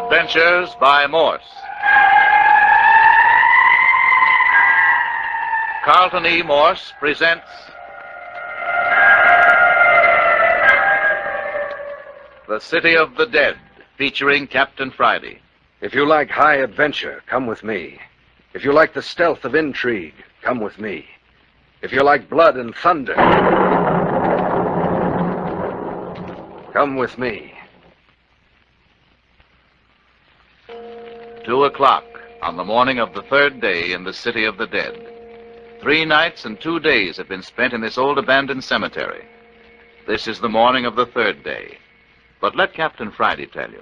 Adventures by Morse. Carlton E. Morse presents The City of the Dead, featuring Captain Friday. If you like high adventure, come with me. If you like the stealth of intrigue, come with me. If you like blood and thunder, come with me. 2 o'clock on the morning of the third day in the City of the Dead. 3 nights and 2 days have been spent in this old abandoned cemetery. This is the morning of the third day. But let Captain Friday tell you.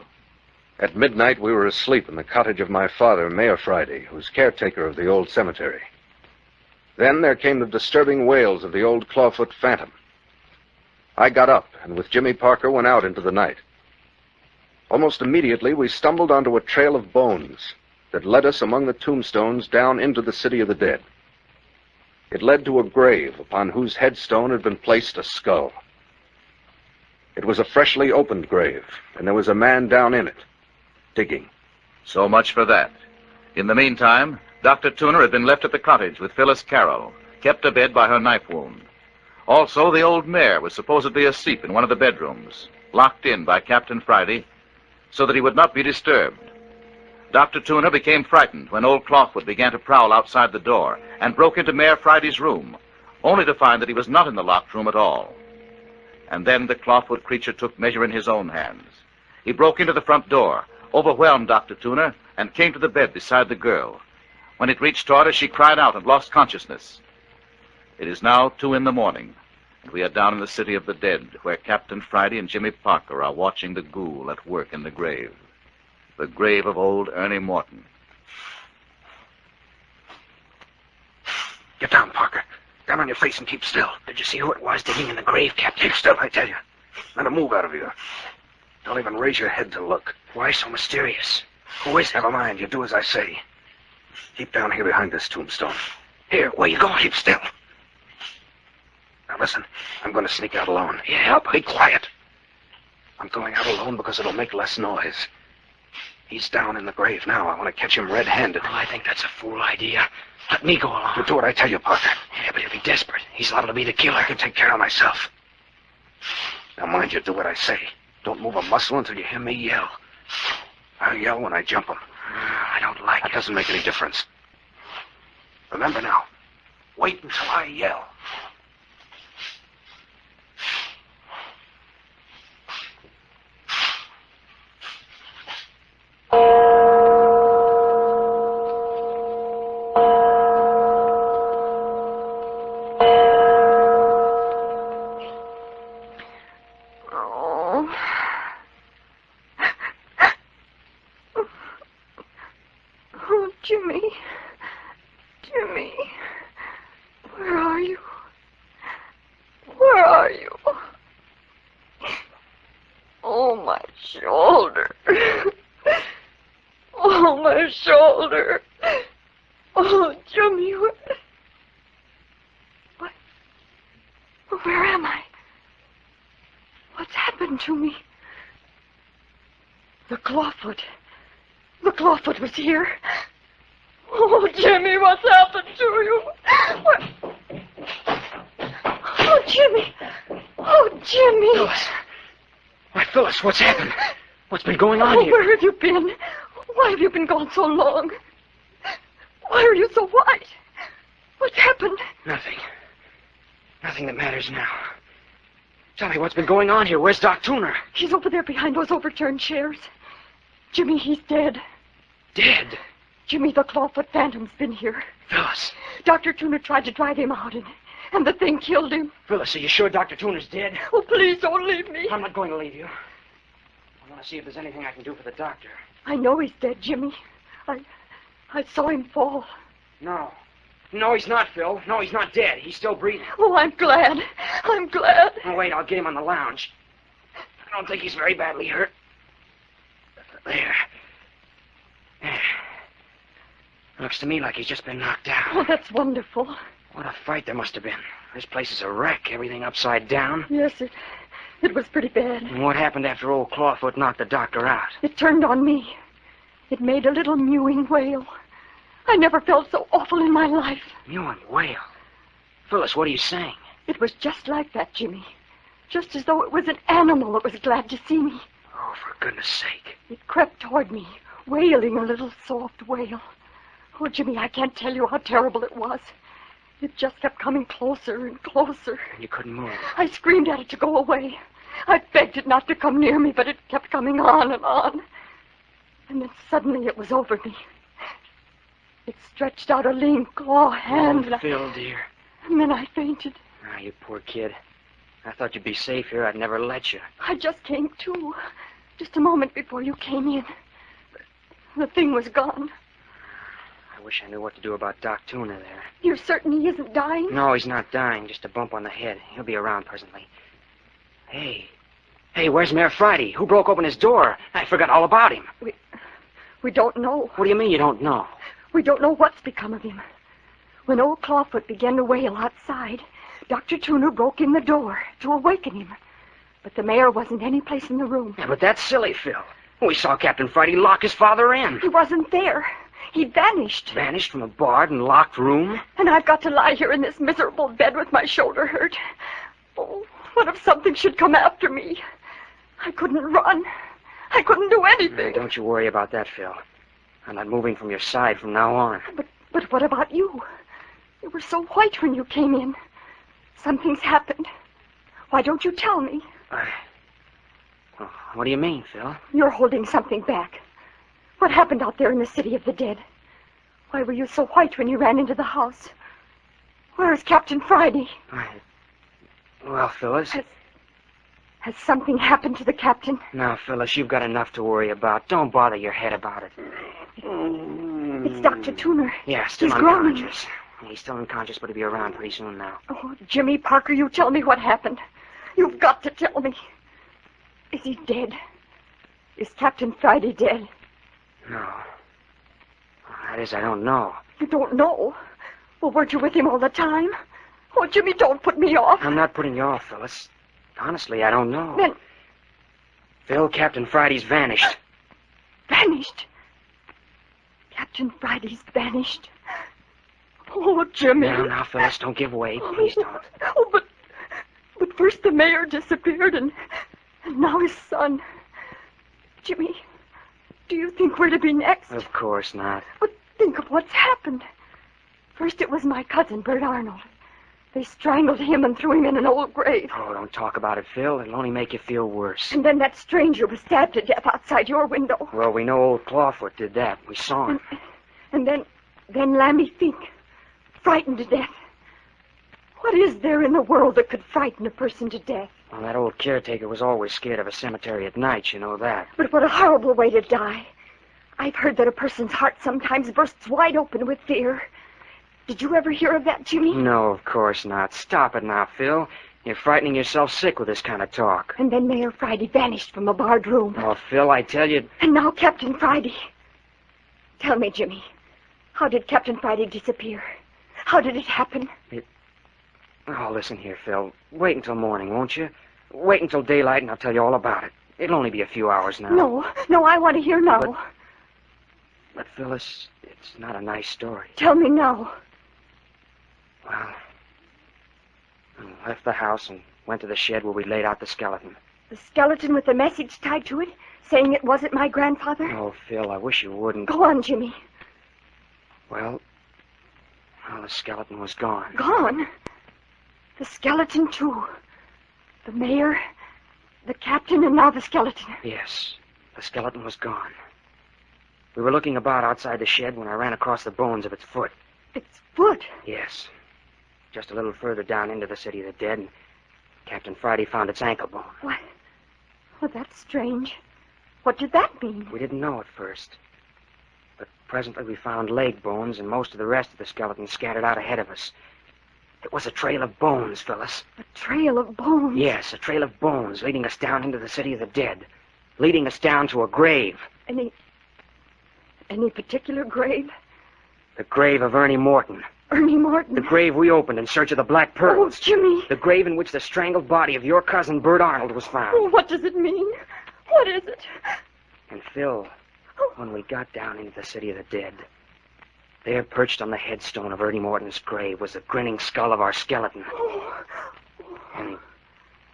At midnight, we were asleep in the cottage of my father, Mayor Friday, who's caretaker of the old cemetery. Then there came the disturbing wails of the old clawfoot phantom. I got up, and with Jimmy Parker went out into the night. Almost immediately, we stumbled onto a trail of bones that led us among the tombstones down into the City of the Dead. It led to a grave upon whose headstone had been placed a skull. It was a freshly opened grave, and there was a man down in it, digging. So much for that. In the meantime, Dr. Tooner had been left at the cottage with Phyllis Carroll, kept abed by her knife wound. Also, the old mare was supposedly asleep in one of the bedrooms, locked in by Captain Friday, so that he would not be disturbed. Dr. Tooner became frightened when old Clawfoot began to prowl outside the door and broke into Mayor Friday's room, only to find that he was not in the locked room at all. And then the Clawfoot creature took measure in his own hands. He broke into the front door, overwhelmed Dr. Tooner, and came to the bed beside the girl. When it reached toward her, she cried out and lost consciousness. It is now 2 in the morning, and we are down in the City of the Dead, where Captain Friday and Jimmy Parker are watching the ghoul at work in the grave of old Ernie Morton. Get down, Parker. Down on your face and keep still. Did you see who it was digging in the grave, Captain? Keep still, I tell you. Not a move out of you. Don't even raise your head to look. Why so mysterious? Who is it? Never mind. You do as I say. Keep down here behind this tombstone. Here, where you going? Keep still. Now listen, I'm going to sneak out alone. Yeah, help. Be quiet. I'm going out alone because it'll make less noise. He's down in the grave now. I want to catch him red-handed. Oh, I think that's a fool idea. Let me go along. You do what I tell you, Parker. Yeah, but he'll be desperate. He's liable to be the killer. I can take care of myself. Now mind you, do what I say. Don't move a muscle until you hear me yell. I'll yell when I jump him. I don't like That it. doesn't make any difference. Remember now, wait until I yell. Oh, Jimmy. Jimmy. Where are you? Where are you? Oh, my shoulder. Oh, my shoulder. Oh, Jimmy, what? Where am I? What's happened to me? The Clawfoot. The Clawfoot was here. Oh, Jimmy, what's happened to you? What? Oh, Jimmy. Oh, Jimmy. Phyllis. Why, Phyllis, what's happened? What's been going on here? Where have you been? Why have you been gone so long? Why are you so white? What's happened? Nothing. Nothing that matters now. Tell me what's been going on here. Where's Doc Tooner? He's over there behind those overturned chairs. Jimmy, he's dead. Dead? Jimmy, the Clawfoot Phantom's been here. Phyllis. Dr. Tooner tried to drive him out, and the thing killed him. Phyllis, are you sure Dr. Tooner's dead? Oh, please don't leave me. I'm not going to leave you. I want to see if there's anything I can do for the doctor. I know he's dead, Jimmy. I saw him fall. No. No, he's not, Phil. No, he's not dead. He's still breathing. Oh, I'm glad. I'm glad. Oh, wait, I'll get him on the lounge. I don't think he's very badly hurt. There. Looks to me like he's just been knocked out. Oh, that's wonderful. What a fight there must have been. This place is a wreck. Everything upside down. Yes, it was pretty bad. And what happened after old Clawfoot knocked the doctor out? It turned on me. It made a little mewing wail. I never felt so awful in my life. Mewing wail? Phyllis, what are you saying? It was just like that, Jimmy. Just as though it was an animal that was glad to see me. Oh, for goodness sake. It crept toward me, wailing a little soft wail. Oh, Jimmy, I can't tell you how terrible it was. It just kept coming closer and closer. And you couldn't move. I screamed at it to go away. I begged it not to come near me, but it kept coming on and on. And then suddenly it was over me. It stretched out a lean claw hand. Oh, Phil, dear. And then I fainted. Ah, you poor kid. I thought you'd be safe here. I'd never let you. I just came to. Just a moment before you came in. The thing was gone. I wish I knew what to do about Doc Tuna there. You're certain he isn't dying? No, he's not dying. Just a bump on the head. He'll be around presently. Hey, where's Mayor Friday? Who broke open his door? I forgot all about him. We don't know. What do you mean you don't know? We don't know what's become of him. When old Clawfoot began to wail outside, Dr. Tooner broke in the door to awaken him. But the mayor wasn't any place in the room. Yeah, but that's silly, Phil. We saw Captain Friday lock his father in. He wasn't there. He vanished. Vanished from a barred and locked room? And I've got to lie here in this miserable bed with my shoulder hurt. Oh, what if something should come after me? I couldn't run. I couldn't do anything. Don't you worry about that, Phil. I'm not moving from your side from now on. But what about you? You were so white when you came in. Something's happened. Why don't you tell me? Oh, what do you mean, Phil? You're holding something back. What happened out there in the city of the dead? Why were you so white when you ran into the house? Where is Captain Friday? Well, Phyllis... Has something happened to the captain? No, Phyllis, you've got enough to worry about. Don't bother your head about it. It's Dr. Tooner. Yeah, still He's unconscious. He's still unconscious, but he'll be around pretty soon now. Oh, Jimmy Parker, you tell me what happened. You've got to tell me. Is he dead? Is Captain Friday dead? No. That is, I don't know. You don't know? Well, weren't you with him all the time? Oh, Jimmy, don't put me off. I'm not putting you off, Phyllis. Honestly, I don't know. Then... Phil, Captain Friday's vanished. Vanished? Captain Friday's vanished? Oh, Jimmy. Now, Phyllis, don't give way. Please don't. Oh, but first the mayor disappeared, and now his son. Jimmy, do you think we're to be next? Of course not. But think of what's happened. First it was my cousin, Bert Arnold. They strangled him and threw him in an old grave. Oh, don't talk about it, Phil. It'll only make you feel worse. And then that stranger was stabbed to death outside your window. Well, we know old Clawfoot did that. We saw him. And then Lammy Fink, frightened to death. What is there in the world that could frighten a person to death? Well, that old caretaker was always scared of a cemetery at night, you know that. But what a horrible way to die. I've heard that a person's heart sometimes bursts wide open with fear. Did you ever hear of that, Jimmy? No, of course not. Stop it now, Phil. You're frightening yourself sick with this kind of talk. And then Mayor Friday vanished from a barred room. Oh, Phil, I tell you... And now Captain Friday. Tell me, Jimmy, how did Captain Friday disappear? How did it happen? Oh, listen here, Phil. Wait until morning, won't you? Wait until daylight and I'll tell you all about it. It'll only be a few hours now. No, I want to hear now. But Phyllis, it's not a nice story. Tell me now. Well, I left the house and went to the shed where we laid out the skeleton. The skeleton with the message tied to it, saying it wasn't my grandfather? Oh, Phil, I wish you wouldn't. Go on, Jimmy. Well, the skeleton was gone. Gone? The skeleton, too. The mayor, the captain, and now the skeleton. Yes, the skeleton was gone. We were looking about outside the shed when I ran across the bones of its foot. Its foot? Yes. Just a little further down into the city of the dead, and Captain Friday found its ankle bone. What? Well, that's strange. What did that mean? We didn't know at first. But presently we found leg bones and most of the rest of the skeleton scattered out ahead of us. It was a trail of bones, Phyllis. A trail of bones? Yes, a trail of bones leading us down into the city of the dead. Leading us down to a grave. Any particular grave? The grave of Ernie Morton. Ernie Morton? The grave we opened in search of the black pearls. Oh, Jimmy. The grave in which the strangled body of your cousin, Bert Arnold, was found. Oh, what does it mean? What is it? And Phil, When we got down into the city of the dead, there, perched on the headstone of Ernie Morton's grave, was the grinning skull of our skeleton. And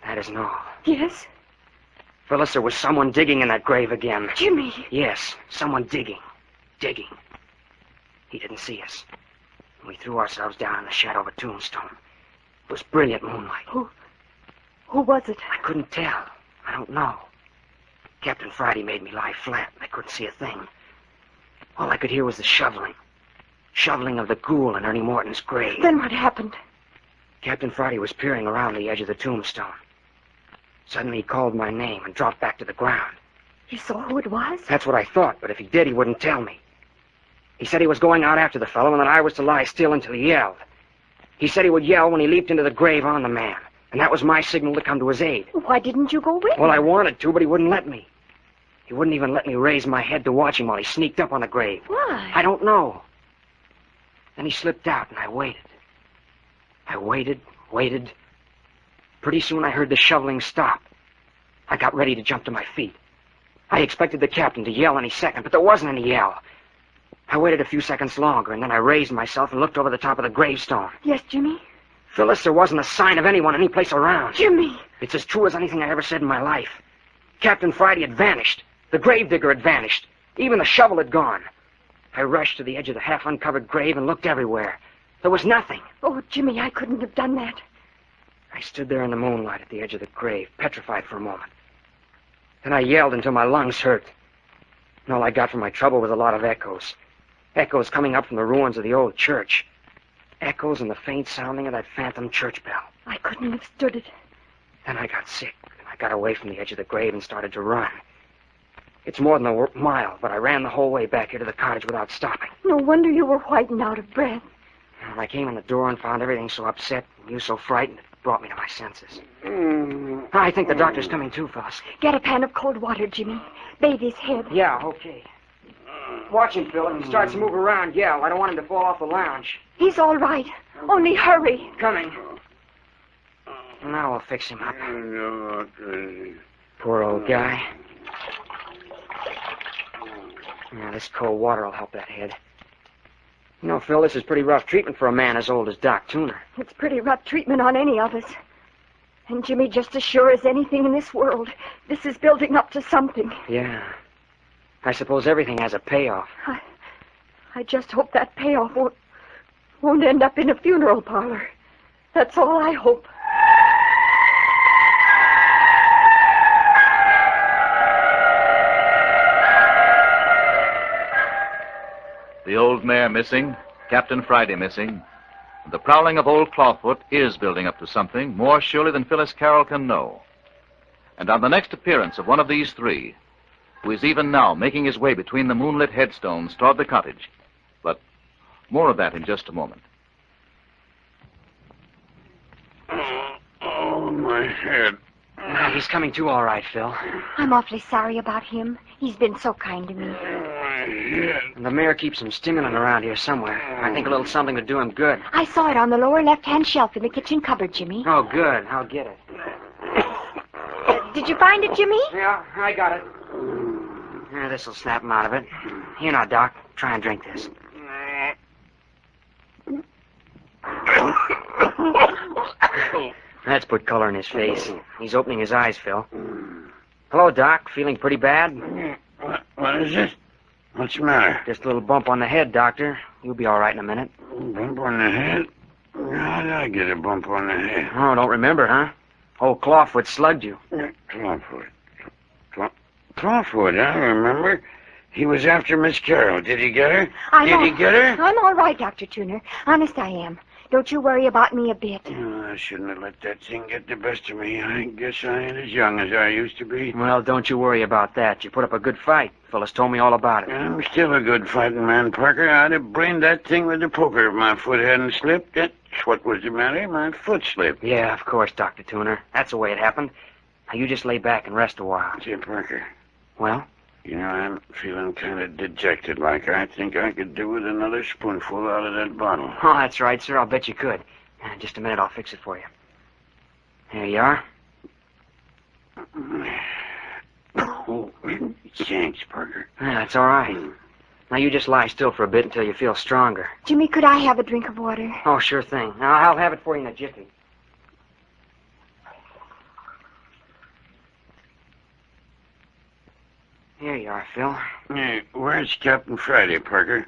that isn't all. Yes? Phyllis, there was someone digging in that grave again. Jimmy. Yes, someone digging. Digging. He didn't see us. We threw ourselves down in the shadow of a tombstone. It was brilliant moonlight. Who was it? I couldn't tell. I don't know. Captain Friday made me lie flat. I couldn't see a thing. All I could hear was the shoveling. Shoveling of the ghoul in Ernie Morton's grave. Then what happened? Captain Friday was peering around the edge of the tombstone. Suddenly he called my name and dropped back to the ground. You saw who it was? That's what I thought, but if he did, he wouldn't tell me. He said he was going out after the fellow and that I was to lie still until he yelled. He said he would yell when he leaped into the grave on the man, and that was my signal to come to his aid. Why didn't you go with him? Well, I wanted to, but he wouldn't let me. He wouldn't even let me raise my head to watch him while he sneaked up on the grave. Why? I don't know. Then he slipped out, and I waited. I waited. Pretty soon I heard the shoveling stop. I got ready to jump to my feet. I expected the captain to yell any second, but there wasn't any yell. I waited a few seconds longer, and then I raised myself and looked over the top of the gravestone. Yes, Jimmy? Phyllis, there wasn't a sign of anyone any place around. Jimmy! It's as true as anything I ever said in my life. Captain Friday had vanished. The gravedigger had vanished. Even the shovel had gone. I rushed to the edge of the half-uncovered grave and looked everywhere. There was nothing. Oh, Jimmy, I couldn't have done that. I stood there in the moonlight at the edge of the grave, petrified for a moment. Then I yelled until my lungs hurt. And all I got for my trouble was a lot of echoes. Echoes coming up from the ruins of the old church. Echoes and the faint sounding of that phantom church bell. I couldn't have stood it. Then I got sick, and I got away from the edge of the grave and started to run. It's more than a mile, but I ran the whole way back here to the cottage without stopping. No wonder you were white and out of breath. When I came in the door and found everything so upset and you so frightened, it brought me to my senses. I think the doctor's coming too, Phyllis. Get a pan of cold water, Jimmy. Bathe his head. Yeah, okay. Watch him, Phil. If he starts to move around, yell. I don't want him to fall off the lounge. He's all right. Only hurry. Coming. Now we'll fix him up. Poor old guy. Yeah, this cold water will help that head. You know, Phil, this is pretty rough treatment for a man as old as Doc Tuner. It's pretty rough treatment on any of us. And Jimmy, just as sure as anything in this world, this is building up to something. Yeah. I suppose everything has a payoff. I just hope that payoff won't end up in a funeral parlor. That's all I hope. The old mare missing, Captain Friday missing. The prowling of old Clawfoot is building up to something more surely than Phyllis Carroll can know. And on the next appearance of one of these three, who is even now making his way between the moonlit headstones toward the cottage. But more of that in just a moment. Oh, my head. He's coming to all right, Phil. I'm awfully sorry about him. He's been so kind to me. My head. And the mayor keeps some stimulant around here somewhere. I think a little something to do him good. I saw it on the lower left-hand shelf in the kitchen cupboard, Jimmy. Oh, good. I'll get it. Did you find it, Jimmy? Yeah, I got it. This'll snap him out of it. Here now, Doc. Try and drink this. That's put color in his face. He's opening his eyes, Phil. Hello, Doc. Feeling pretty bad? What is it? What's the matter? Just a little bump on the head, Doctor. You'll be all right in a minute. Bump on the head? How did I get a bump on the head? Oh, don't remember, huh? Old Clawfoot slugged you. Clawfoot. Clawfoot, I remember. He was after Miss Carroll. Did he get her? Did he get her? I'm all right, Dr. Tuner. Honest, I am. Don't you worry about me a bit. Oh, I shouldn't have let that thing get the best of me. I guess I ain't as young as I used to be. Well, don't you worry about that. You put up a good fight. Fellas told me all about it. I'm still a good fighting man, Parker. I'd have brained that thing with the poker if my foot hadn't slipped. That's what was the matter. My foot slipped. Yeah, of course, Dr. Tuner. That's the way it happened. Now, you just lay back and rest a while. Say, Parker, Well? you know, I'm feeling kind of dejected like. I think I could do with another spoonful out of that bottle. Oh, that's right, sir. I'll bet you could. Just a minute, I'll fix it for you. There you are. Oh, thanks, Parker. Yeah, that's all right. Now you just lie still for a bit until you feel stronger. Jimmy, could I have a drink of water? Oh, sure thing. Now, I'll have it for you in a jiffy. Here you are, Phil. Where's Captain Friday, Parker?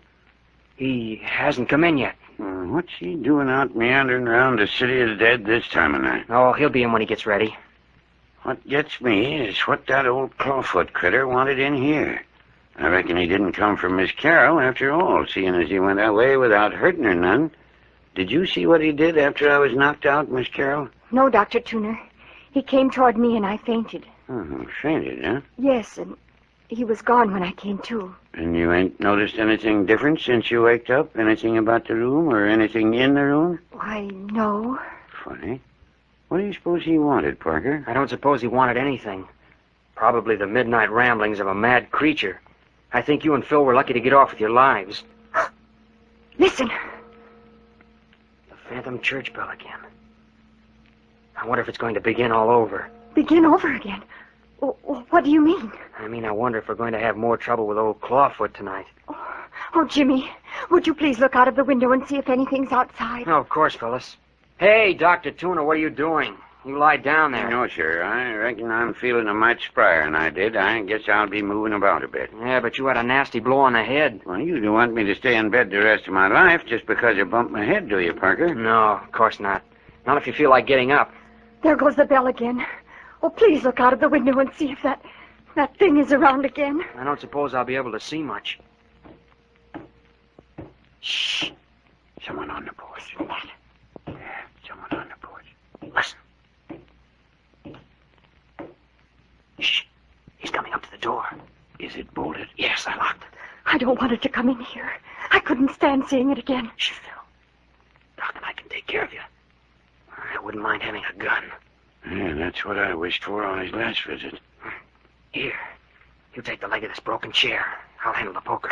He hasn't come in yet. What's he doing out meandering around the city of the dead this time of night? Oh, he'll be in when he gets ready. What gets me is what that old clawfoot critter wanted in here. I reckon he didn't come from Miss Carroll after all, seeing as he went away without hurting her none. Did you see what he did after I was knocked out, Miss Carroll? No, Dr. Tuner. He came toward me and I fainted. Oh, fainted, huh? Yes, and he was gone when I came to. And you ain't noticed anything different since you waked up? Anything about the room or anything in the room? Why, no. Funny. What do you suppose he wanted, Parker? I don't suppose he wanted anything. Probably the midnight ramblings of a mad creature. I think you and Phil were lucky to get off with your lives. Listen. The phantom church bell again. I wonder if it's going to begin all over. Begin over again? What do you mean? I mean, I wonder if we're going to have more trouble with old Clawfoot tonight. Oh, Jimmy, would you please look out of the window and see if anything's outside? Oh, of course, Phyllis. Hey, Dr. Tuner, what are you doing? You lie down there. No, sir. I reckon I'm feeling a mite sprier than I did. I guess I'll be moving about a bit. Yeah, but you had a nasty blow on the head. Well, you don't want me to stay in bed the rest of my life just because I bumped my head, do you, Parker? No, of course not. Not if you feel like getting up. There goes the bell again. Oh, please look out of the window and see if that thing is around again. I don't suppose I'll be able to see much. Shh. Someone on the porch. Yeah, someone on the porch. Listen. Shh. He's coming up to the door. Is it bolted? Yes, I locked it. I don't want it to come in here. I couldn't stand seeing it again. Shh, Phil. Doc and I can take care of you. I wouldn't mind having a gun. Yeah, that's what I wished for on his last visit. Here. You take the leg of this broken chair. I'll handle the poker.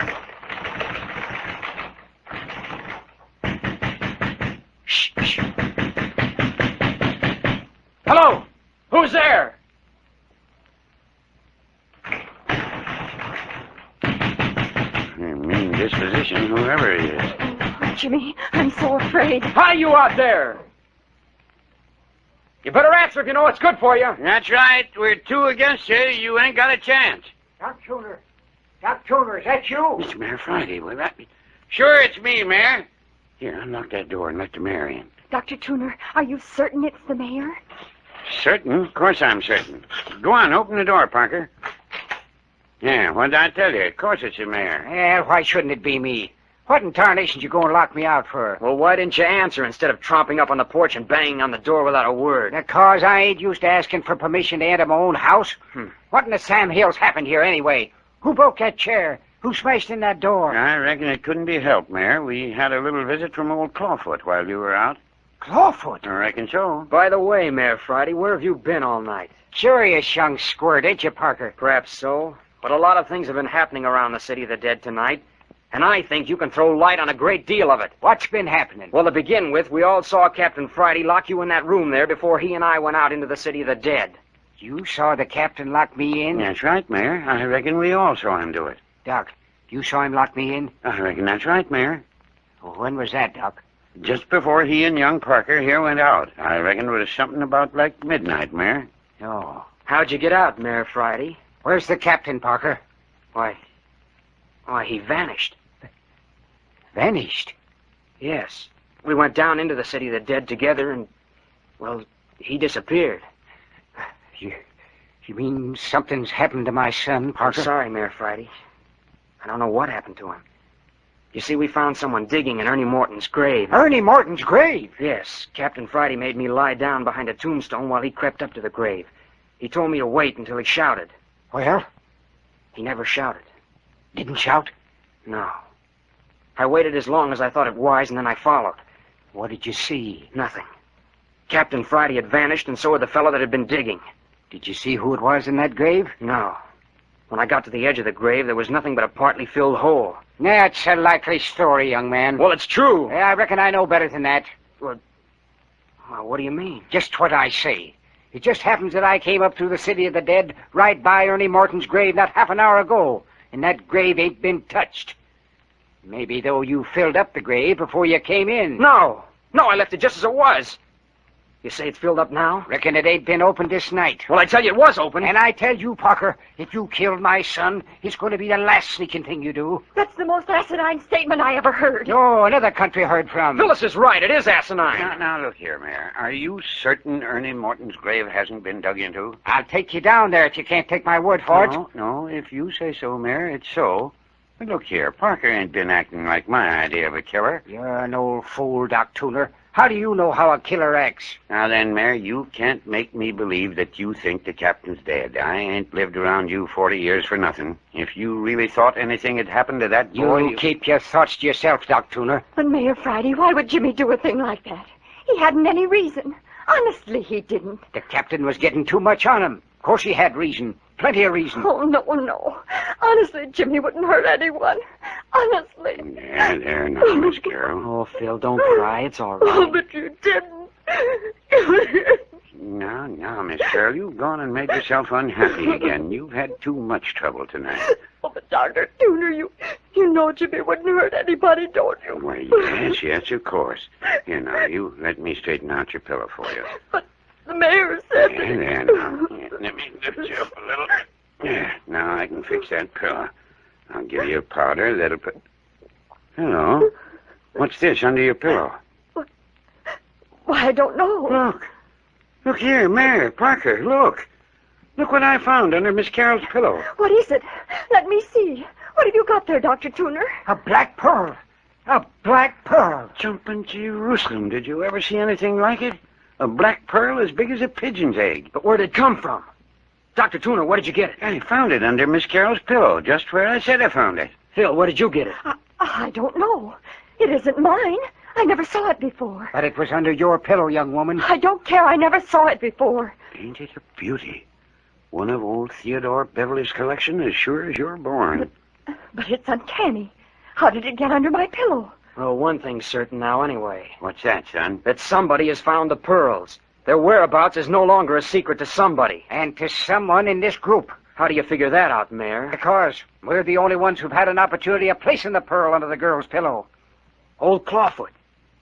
Shh, shh. Hello! Who's there? Mean disposition, whoever he is. Oh, Jimmy, I'm so afraid. Hi, you out there! You better answer if you know what's good for you. That's right. We're two against you. You ain't got a chance. Doc Tuner. Doc Tuner, is that you? It's Mayor Friday. Will that be? Sure, it's me, Mayor. Here, unlock that door and let the mayor in. Dr. Tuner, are you certain it's the mayor? Certain? Of course I'm certain. Go on, open the door, Parker. Yeah, what did I tell you? Of course it's the mayor. Yeah, why shouldn't it be me? What in tarnation you go and lock me out for? Well, why didn't you answer instead of tromping up on the porch and banging on the door without a word? Because I ain't used to asking for permission to enter my own house. What in the Sam Hills happened here anyway? Who broke that chair? Who smashed in that door? I reckon it couldn't be helped, Mayor. We had a little visit from old Clawfoot while you were out. Clawfoot? I reckon so. By the way, Mayor Friday, where have you been all night? Curious young squirt, ain't you, Parker? Perhaps so, but a lot of things have been happening around the city of the dead tonight, and I think you can throw light on a great deal of it. What's been happening? Well, to begin with, we all saw Captain Friday lock you in that room there before he and I went out into the city of the dead. You saw the captain lock me in? That's right, Mayor. I reckon we all saw him do it. Doc, you saw him lock me in? I reckon that's right, Mayor. Well, when was that, Doc? Just before he and young Parker here went out. I reckon it was something about like midnight, Mayor. Oh. How'd you get out, Mayor Friday? Where's the captain, Parker? Why, he vanished. Vanished? Yes. We went down into the city of the dead together and, well, he disappeared. You mean something's happened to my son, Parker? I'm sorry, Mayor Friday. I don't know what happened to him. You see, we found someone digging in Ernie Morton's grave. Ernie Morton's grave? Yes. Captain Friday made me lie down behind a tombstone while he crept up to the grave. He told me to wait until he shouted. Well? He never shouted. Didn't shout? No. I waited as long as I thought it wise, and then I followed. What did you see? Nothing. Captain Friday had vanished, and so had the fellow that had been digging. Did you see who it was in that grave? No. When I got to the edge of the grave, there was nothing but a partly filled hole. That's a likely story, young man. Well, it's true. Yeah, I reckon I know better than that. Well, what do you mean? Just what I say. It just happens that I came up through the city of the dead, right by Ernie Morton's grave not half an hour ago, and that grave ain't been touched. Maybe, though, you filled up the grave before you came in. No, I left it just as it was. You say it's filled up now? Reckon it ain't been opened this night. Well, I tell you it was open. And I tell you, Parker, if you killed my son, it's going to be the last sneaking thing you do. That's the most asinine statement I ever heard. Oh, another country heard from. Phyllis is right. It is asinine. Now, look here, Mayor. Are you certain Ernie Morton's grave hasn't been dug into? I'll take you down there if you can't take my word for it. No, if you say so, Mayor, it's so. But look here, Parker ain't been acting like my idea of a killer. You're an old fool, Doc Tuner. How do you know how a killer acts? Now then, Mayor, you can't make me believe that you think the captain's dead. I ain't lived around you 40 years for nothing. If you really thought anything had happened to that boy... You keep your thoughts to yourself, Doc Tuner. But Mayor Friday, why would Jimmy do a thing like that? He hadn't any reason. Honestly, he didn't. The captain was getting too much on him. Of course he had reason. Plenty of reason. Oh, no. Honestly, Jimmy wouldn't hurt anyone. Honestly. Yeah, there now, Miss Carroll. Oh, Phil, don't cry. It's all right. Oh, but you didn't. Now, Miss Carroll, you've gone and made yourself unhappy again. You've had too much trouble tonight. Oh, but Dr. Tuner, you know Jimmy wouldn't hurt anybody, don't you? Well, yes, of course. Here, now, you let me straighten out your pillow for you. But the mayor said... There, now. Let me lift you up a little. Yeah, now I can fix that pillow. I'll give you a powder that'll put... Hello. What's this under your pillow? Why, I don't know. Look here, Mayor, Parker, look. Look what I found under Miss Carroll's pillow. What is it? Let me see. What have you got there, Dr. Tuner? A black pearl. A black pearl. Jumping Jerusalem, did you ever see anything like it? A black pearl as big as a pigeon's egg. But where'd it come from? Dr. Tuner, where did you get it? I found it under Miss Carroll's pillow, just where I said I found it. Phil, where did you get it? I don't know. It isn't mine. I never saw it before. But it was under your pillow, young woman. I don't care. I never saw it before. Ain't it a beauty? One of old Theodore Beverly's collection, as sure as you're born. But it's uncanny. How did it get under my pillow? Well, one thing's certain now anyway. What's that, son? That somebody has found the pearls. Their whereabouts is no longer a secret to somebody. And to someone in this group. How do you figure that out, Mayor? Because we're the only ones who've had an opportunity of placing the pearl under the girl's pillow. Old Clawfoot.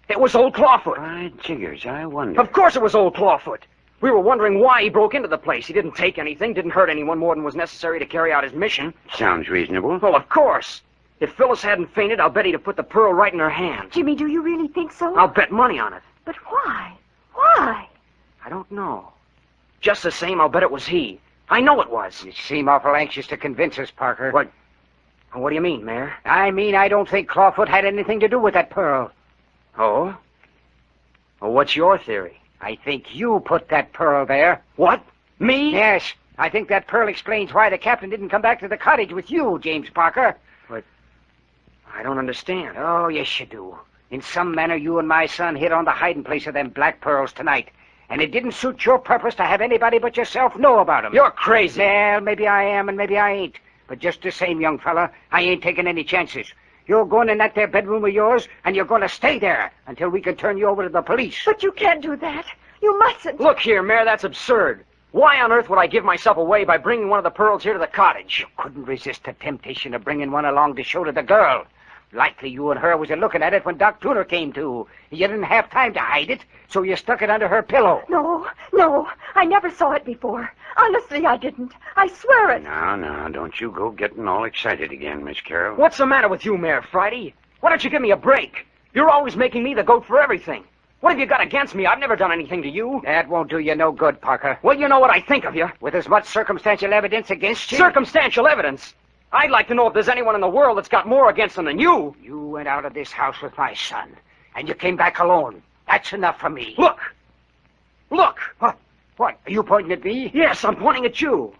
It was old Clawfoot. By jiggers, I wonder. Of course it was old Clawfoot. We were wondering why he broke into the place. He didn't take anything, didn't hurt anyone more than was necessary to carry out his mission. Sounds reasonable. Well, of course. If Phyllis hadn't fainted, I'll bet he'd have put the pearl right in her hand. Jimmy, do you really think so? I'll bet money on it. But why? Why? I don't know. Just the same, I'll bet it was he. I know it was. You seem awful anxious to convince us, Parker. What do you mean, Mayor? I mean, I don't think Clawfoot had anything to do with that pearl. Oh? Well, what's your theory? I think you put that pearl there. What? Me? Yes. I think that pearl explains why the captain didn't come back to the cottage with you, James Parker. But I don't understand. Oh, yes, you do. In some manner, you and my son hit on the hiding place of them black pearls tonight. And it didn't suit your purpose to have anybody but yourself know about them. You're crazy. Well, maybe I am and maybe I ain't. But just the same, young fella, I ain't taking any chances. You're going in that there bedroom of yours, and you're going to stay there until we can turn you over to the police. But you can't do that. You mustn't. Look here, Mayor, that's absurd. Why on earth would I give myself away by bringing one of the pearls here to the cottage? You couldn't resist the temptation of bringing one along to show to the girl. Likely you and her was looking at it when Doc Tuner came to. You didn't have time to hide it, so you stuck it under her pillow. No, I never saw it before. Honestly, I didn't. I swear it. Now, don't you go getting all excited again, Miss Carroll. What's the matter with you, Mayor Friday? Why don't you give me a break? You're always making me the goat for everything. What have you got against me? I've never done anything to you. That won't do you no good, Parker. Well, you know what I think of you. With as much circumstantial evidence against you... Circumstantial evidence? I'd like to know if there's anyone in the world that's got more against them than you. You went out of this house with my son, and you came back alone. That's enough for me. Look! What? Are you pointing at me? Yes, I'm pointing at you.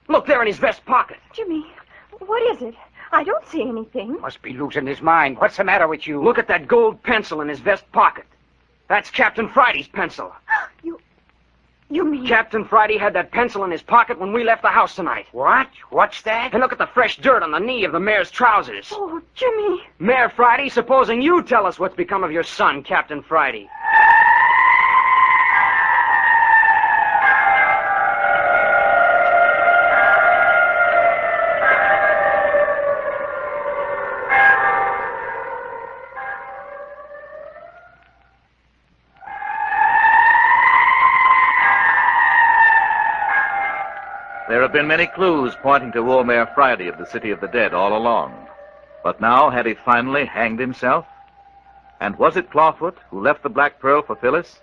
Look there in his vest pocket. Jimmy, what is it? I don't see anything. Must be losing his mind. What's the matter with you? Look at that gold pencil in his vest pocket. That's Captain Friday's pencil. You mean... Captain Friday had that pencil in his pocket when we left the house tonight. What? What's that? And look at the fresh dirt on the knee of the mayor's trousers. Oh, Jimmy. Mayor Friday, supposing you tell us what's become of your son, Captain Friday. There have been many clues pointing to Old Mayor Friday of the City of the Dead all along. But now, had he finally hanged himself? And was it Clawfoot who left the Black Pearl for Phyllis?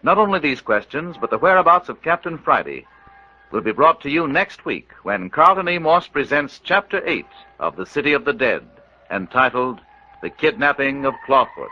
Not only these questions, but the whereabouts of Captain Friday will be brought to you next week when Carlton E. Morse presents Chapter 8 of The City of the Dead, entitled The Kidnapping of Clawfoot.